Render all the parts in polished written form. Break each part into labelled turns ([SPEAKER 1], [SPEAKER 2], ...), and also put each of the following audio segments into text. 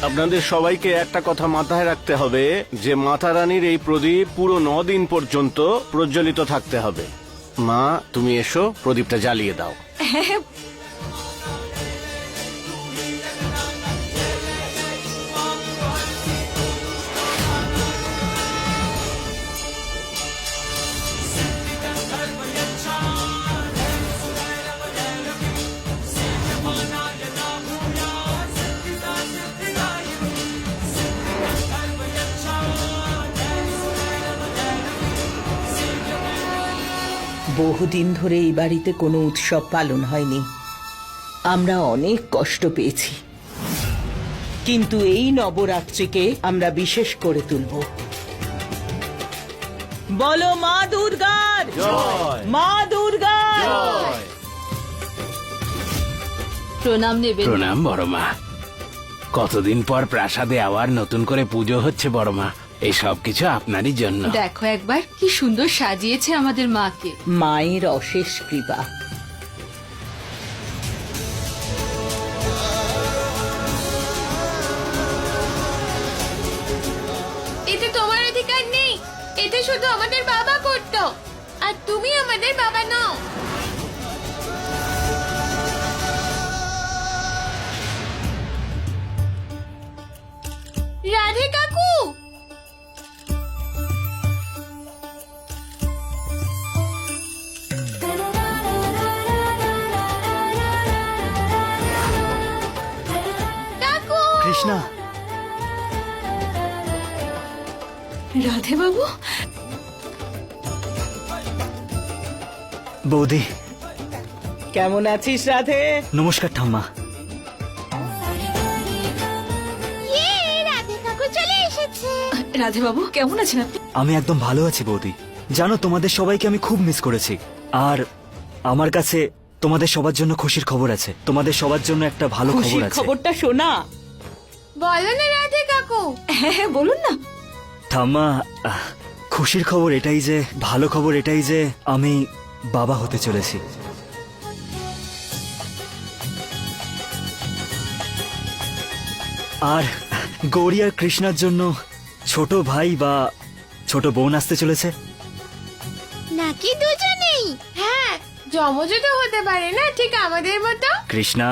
[SPEAKER 1] আপনাদের সবাইকে একটা কথা মাথায় রাখতে হবে যে মাতা রানীর এই প্রদীপ পুরো 9 দিন পর্যন্ত প্রজ্বলিত থাকতে হবে। মা, তুমি এসো, প্রদীপটা জ্বালিয়ে দাও।
[SPEAKER 2] বহুদিন ধরে এই বাড়িতে কোনো উৎসব পালন হয়নি। আমরা অনেক কষ্ট পেয়েছি, কিন্তু এই নবরাত্রিকে আমরা বিশেষ করে তুলব। বলো মা দুর্গার জয়, মা দুর্গার জয়।
[SPEAKER 3] প্রণাম নেবেন।
[SPEAKER 4] প্রণাম বড় মা। কতদিন পর প্রাসাদে আবার নতুন করে পুজো হচ্ছে বড় মা। এই সব কিছু আপনারই জন্য।
[SPEAKER 3] দেখো একবার কি সুন্দর সাজিয়েছে আমাদের মাকে।
[SPEAKER 2] মায়ের অশেষ কৃপা।
[SPEAKER 5] এতে তোমার অধিকার নেই, এতে শুধু আমাদের বাবা করতো, আর তুমি আমাদের বাবা নও। রাধে কাকু, কাকু।
[SPEAKER 6] কৃষ্ণা,
[SPEAKER 5] রাধে বাবু,
[SPEAKER 6] বৌদি,
[SPEAKER 2] কেমন আছিস রাধে?
[SPEAKER 6] নমস্কার ঠাম্মা।
[SPEAKER 5] রাধে কাকু চলে এসেছে।
[SPEAKER 3] রাধে বাবু কেমন আছেন আপনি?
[SPEAKER 6] আমি একদম ভালো আছি বৌদি। জানো, তোমাদের সবাইকে আমি খুব মিস করেছি। আর আমার কাছে তোমাদের সবার জন্য খুশির খবর আছে। তোমাদের সবার জন্য একটা ভালো খবর
[SPEAKER 2] খুশির
[SPEAKER 6] আছে।
[SPEAKER 2] খবরটা শোনা।
[SPEAKER 5] বলো না রাধে কাকু।
[SPEAKER 3] হ্যাঁ বলুন না।
[SPEAKER 6] ঠাম্মা, খুশির খবর এটাই যে, ভালো খবর এটাই যে আমি বাবা হতে চলেছি। আর গৌরী আর কৃষ্ণার জন্য ছোট ভাই বা ছোট বোন আসতে চলেছে।
[SPEAKER 5] নাকি দুজনেই? হ্যাঁ, যমজও তো হতে পারে না, ঠিক আমাদের মতো।
[SPEAKER 6] কৃষ্ণা,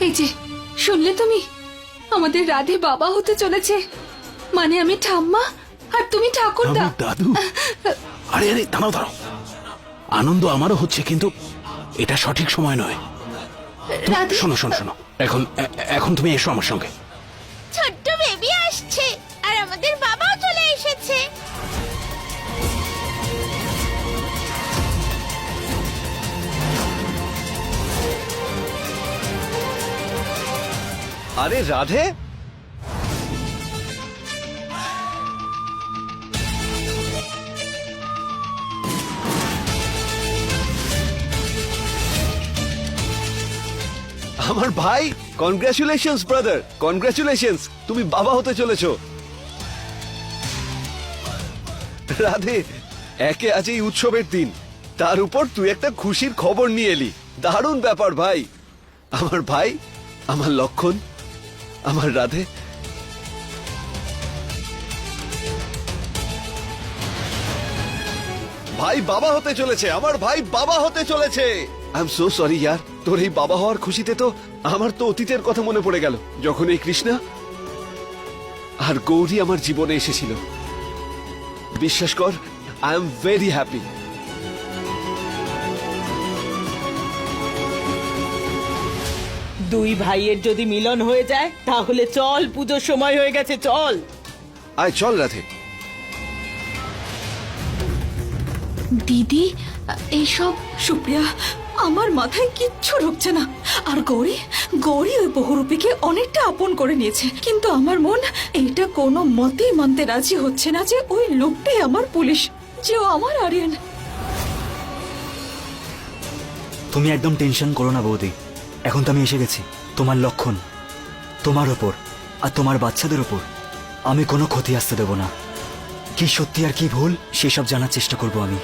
[SPEAKER 3] এই যে শুনলে তুমি, আমাদের রাধে বাবা হতে চলেছে। মানে আমি ঠাম্মা আর তুমি ঠাকুরদা।
[SPEAKER 4] আমি দাদু। আরে আরে দাঁড়াও দাঁড়াও, আনন্দ আমারও হচ্ছে, কিন্তু এটা সঠিক সময় নয়।
[SPEAKER 3] রাধে
[SPEAKER 4] শোনো শোনো শোনো, এখন এখন তুমি এসো আমার সঙ্গে।
[SPEAKER 5] ছোট্ট বেবি আসছে, আর আমাদের বাবাও চলে এসেছে।
[SPEAKER 1] আরে রাধে, আমার ভাই, কনগ্রাচুলেশনস ব্রাদার, কনগ্রাচুলেশনস, তুমি বাবা হতে চলেছো। রাধে, একে আজ এই উৎসবের দিন, তার উপর তুই একটা খুশির খবর নিয়ে এলি। দারুণ ব্যাপার ভাই। আমার ভাই, আমার লক্ষণ, আমার রাধে। ভাই বাবা হতে চলেছে, আমার ভাই বাবা হতে চলেছে। আই এম সো সরি ইয়ার, তোর এই বাবা হওয়ার খুশিতে তো আমার তো অতীতের কথা মনে পড়ে গেল, যখন এই কৃষ্ণা আর গৌরী আমার জীবনে এসেছিল। বিশ্বাস কর, আই এম ভেরি হ্যাপি।
[SPEAKER 2] দুই ভাইয়ের যদি মিলন হয়ে যায় তাহলে চল, পুজোর সময় হয়ে গেছে, চল।
[SPEAKER 1] আয় চল রাধে।
[SPEAKER 3] দিদি এইসব। সুপ্রিয়া, আমার মাথায় কিচ্ছু ঢুকছে না। আর গৌরী গৌরী ওই বহুরূপীকে অনেকটা আপন করে নিয়েছে, কিন্তু আমার মন এইটা কোনো মতেই মানতে রাজি হচ্ছে না যে ওই লোকটাই আমার পুলিশ, যে ও আমার আরিয়ান।
[SPEAKER 6] তুমি একদম টেনশন করো না বৌদি। এখন তো আমি এসে গেছি। তোমার লক্ষণ, তোমার ওপর আর তোমার বাচ্চাদের ওপর আমি কোনো ক্ষতি আসতে দেব না। কি সত্যি আর কি ভুল সেসব জানার চেষ্টা করব আমি।